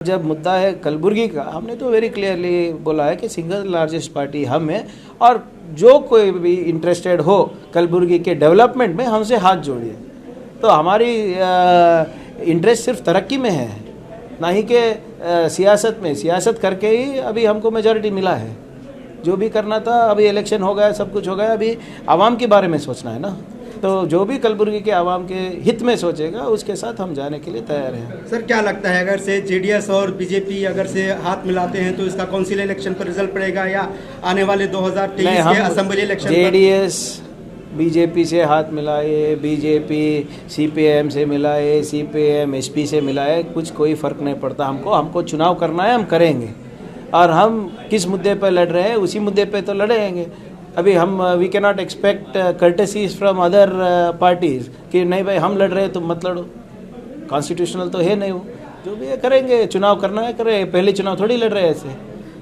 जब मुद्दा है कलबुर्गी का, हमने तो वेरी क्लियरली बोला है कि सिंगल लार्जेस्ट पार्टी हम है और जो कोई भी इंटरेस्टेड हो कलबुर्गी के डेवलपमेंट में हमसे हाथ जोड़िए। तो हमारी इंटरेस्ट सिर्फ तरक्की में है, ना ही कि सियासत में। सियासत करके ही अभी हमको मेजॉरिटी मिला है। जो भी करना था, अभी इलेक्शन हो गया, सब कुछ हो गया, अभी आवाम के बारे में सोचना है ना। तो जो भी कलबुर्गी के आवाम के हित में सोचेगा उसके साथ हम जाने के लिए तैयार हैं। सर क्या लगता है, अगर से जेडीएस और बीजेपी अगर से हाथ मिलाते हैं तो इसका काउंसिल इलेक्शन पर रिजल्ट पड़ेगा या आने वाले 2023 के असेंबली इलेक्शन पर? जेडीएस बीजेपी से हाथ मिलाए, बीजेपी सीपीएम से मिलाए, सीपीएम एसपी से मिलाए, कोई फ़र्क नहीं पड़ता हमको चुनाव करना है, हम करेंगे। और हम किस मुद्दे पर लड़ रहे हैं उसी मुद्दे पे तो लड़ेंगे। अभी हम we can not expect courtesies from other parties कि नहीं भाई हम लड़ रहे हैं तुम मत लड़ो। कॉन्स्टिट्यूशनल तो है नहीं वो। जो भी है करेंगे, चुनाव करना है करें, पहले चुनाव थोड़ी लड़ रहे हैं ऐसे।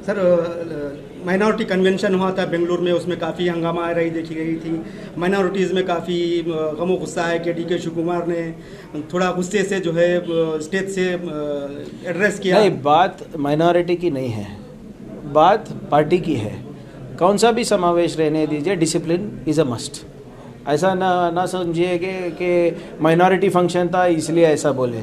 सर माइनॉरिटी कन्वेंशन हुआ था बेंगलुरु में, उसमें काफ़ी हंगामा आ रही देखी गई थी। माइनॉरिटीज़ में काफ़ी गमो गुस्सा है कि डीके शिव कुमार ने थोड़ा गुस्से से जो है स्टेज से एड्रेस किया। नहीं, बात माइनॉरिटी की नहीं है, बात पार्टी की है। कौन सा भी समावेश रहने दीजिए, डिसिप्लिन इज़ अ मस्ट। ऐसा ना समझिए कि माइनॉरिटी फंक्शन था इसलिए ऐसा बोले।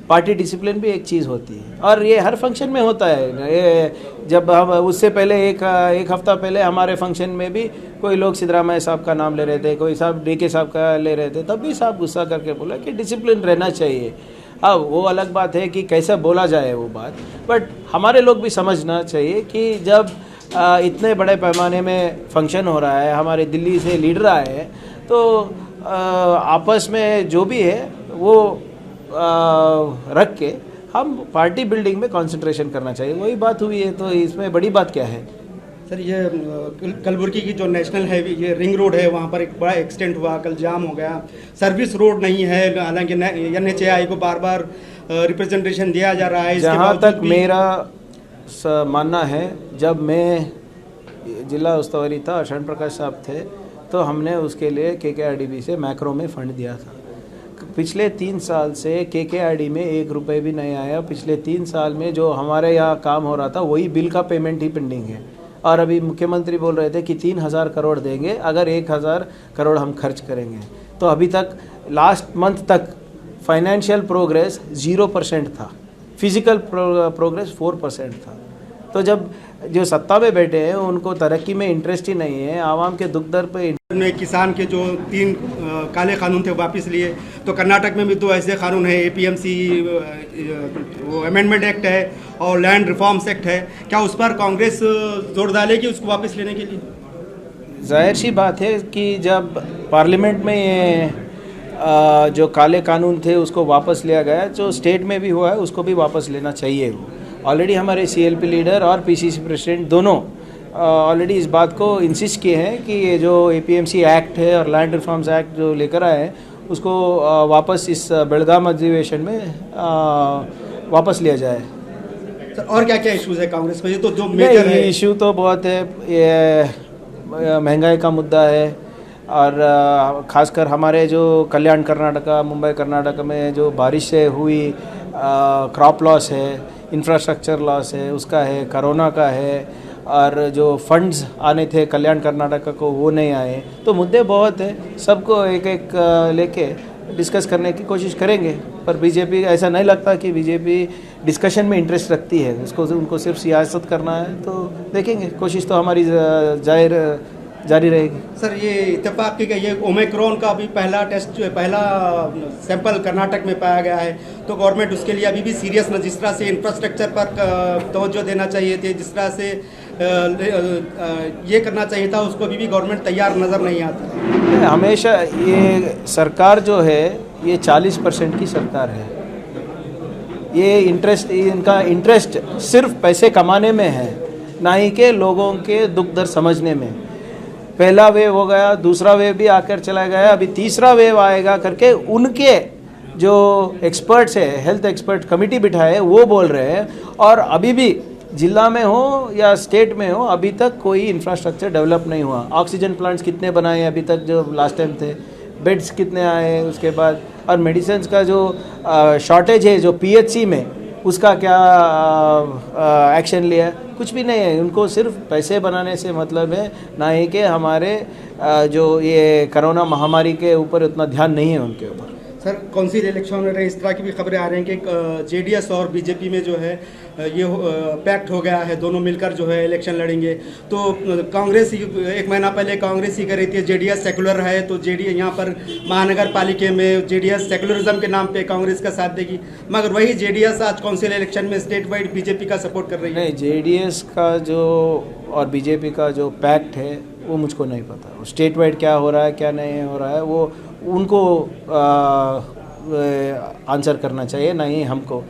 पार्टी डिसिप्लिन भी एक चीज़ होती है और ये हर फंक्शन में होता है। ये जब हम उससे पहले एक हफ्ता पहले हमारे फंक्शन में भी कोई लोग सिद्धरामैया साहब का नाम ले रहे थे, कोई साहब डीके साहब का ले रहे थे, तब भी साहब गुस्सा करके बोला कि डिसिप्लिन रहना चाहिए। अब वो अलग बात है कि कैसा बोला जाए वो बात, बट हमारे लोग भी समझना चाहिए कि जब इतने बड़े पैमाने में फंक्शन हो रहा है, हमारे दिल्ली से लीडर आए हैं, तो आपस में जो भी है वो रख के हम पार्टी बिल्डिंग में कंसंट्रेशन करना चाहिए। वही बात हुई है, तो इसमें बड़ी बात क्या है। सर ये कलबुर्गी की जो नेशनल हाईवे ये रिंग रोड है, वहाँ पर एक बड़ा एक्सीडेंट हुआ, कल जाम हो गया। सर्विस रोड नहीं है, हालांकि NHAI को बार बार रिप्रेजेंटेशन दिया जा रहा है। जहाँ तक मेरा मानना है, जब मैं जिला उस्तवारी था, शरण प्रकाश साहब थे, तो हमने उसके लिए KKRDB से मैक्रो में फंड दिया था। पिछले 3 साल से KKRD में 1 रुपये भी नहीं आया। पिछले 3 साल में जो हमारे यहाँ काम हो रहा था वही बिल का पेमेंट ही पेंडिंग है। और अभी मुख्यमंत्री बोल रहे थे कि 3000 करोड़ देंगे अगर 1000 करोड़ हम खर्च करेंगे। तो अभी तक लास्ट मंथ तक फाइनेंशियल प्रोग्रेस 0% था, फिजिकल प्रोग्रेस 4% था। तो जब जो सत्ता में बैठे हैं उनको तरक्की में इंटरेस्ट ही नहीं है, आवाम के दुख दर पे में किसान के जो 3 काले कानून थे वापस लिए, तो कर्नाटक में भी 2 ऐसे कानून है, APMC वो अमेंडमेंट एक्ट है और लैंड रिफॉर्म्स एक्ट है। क्या उस पर कांग्रेस जोर डालेगी उसको वापस लेने के लिए? जाहिर सी बात है कि जब पार्लियामेंट में ये जो काले कानून थे उसको वापस लिया गया, जो स्टेट में भी हुआ है उसको भी वापस लेना चाहिए। ऑलरेडी हमारे CLP लीडर और PCC प्रेसिडेंट दोनों ऑलरेडी इस बात को इंसिस्ट किए हैं कि ये जो APMC एक्ट है और लैंड रिफॉर्म्स एक्ट जो लेकर आए हैं उसको वापस इस बेलगाम अधिवेशन में वापस लिया जाए। सर और क्या क्या इश्यूज है कांग्रेस में? ये तो जो मेजर है इशू तो बहुत है। ये महंगाई का मुद्दा है और ख़ासकर हमारे जो कल्याण कर्नाटका, मुंबई कर्नाटक में जो बारिश से हुई क्रॉप लॉस है, इंफ्रास्ट्रक्चर लॉस है, उसका है, कोरोना का है, और जो फंड्स आने थे कल्याण कर्नाटक को वो नहीं आए। तो मुद्दे बहुत हैं, सबको एक एक लेके डिस्कस करने की कोशिश करेंगे। पर बीजेपी ऐसा नहीं लगता कि बीजेपी डिस्कशन में इंटरेस्ट रखती है, उनको सिर्फ सियासत करना है। तो देखेंगे, कोशिश तो हमारी जारी रहेगी। सर ये इत्तेफाक की ये ओमिक्रॉन का अभी पहला टेस्ट जो है, पहला सैंपल कर्नाटक में पाया गया है, तो गवर्नमेंट उसके लिए अभी भी सीरियस न, जिस तरह से इंफ्रास्ट्रक्चर पर तवज्जो देना चाहिए थे, जिस तरह से ये करना चाहिए था, उसको अभी भी गवर्नमेंट तैयार नज़र नहीं आती। हमेशा ये सरकार जो है ये 40% की सरकार है। ये इनका इंटरेस्ट सिर्फ पैसे कमाने में है, ना ही के लोगों के दुख दर्द समझने में। पहला वेव हो गया, दूसरा वेव भी आकर चला गया, अभी तीसरा वेव आएगा करके उनके जो एक्सपर्ट्स है, हेल्थ एक्सपर्ट कमेटी बिठाए है, वो बोल रहे हैं। और अभी भी जिला में हो या स्टेट में हो, अभी तक कोई इंफ्रास्ट्रक्चर डेवलप नहीं हुआ। ऑक्सीजन प्लांट्स कितने बनाए अभी तक जो लास्ट टाइम थे, बेड्स कितने आए उसके बाद, और मेडिसिन का जो शॉर्टेज है जो PHC में उसका क्या एक्शन लिया? कुछ भी नहीं है। उनको सिर्फ पैसे बनाने से मतलब है, ना ही कि हमारे जो ये कोरोना महामारी के ऊपर उतना ध्यान नहीं है उनके ऊपर। सर काउंसिल इलेक्शन में इस तरह की भी खबरें आ रही हैं कि जेडीएस और बीजेपी में जो है ये पैक्ट हो गया है, दोनों मिलकर जो है इलेक्शन लड़ेंगे। तो कांग्रेस एक महीना पहले कांग्रेस ही कर रही थी जेडीएस सेकुलर है, तो जेडीएस यहाँ पर महानगर पालिका में जेडीएस सेकुलरिज्म के नाम पे कांग्रेस का साथ देगी, मगर वही जेडीएस आज काउंसिल इलेक्शन में स्टेट वाइड बीजेपी का सपोर्ट कर रही है। नहीं, जेडीएस का जो और बीजेपी का जो पैक्ट है वो मुझको नहीं पता। स्टेट वाइड क्या हो रहा है क्या नहीं हो रहा है वो उनको आंसर करना चाहिए, नहीं हमको।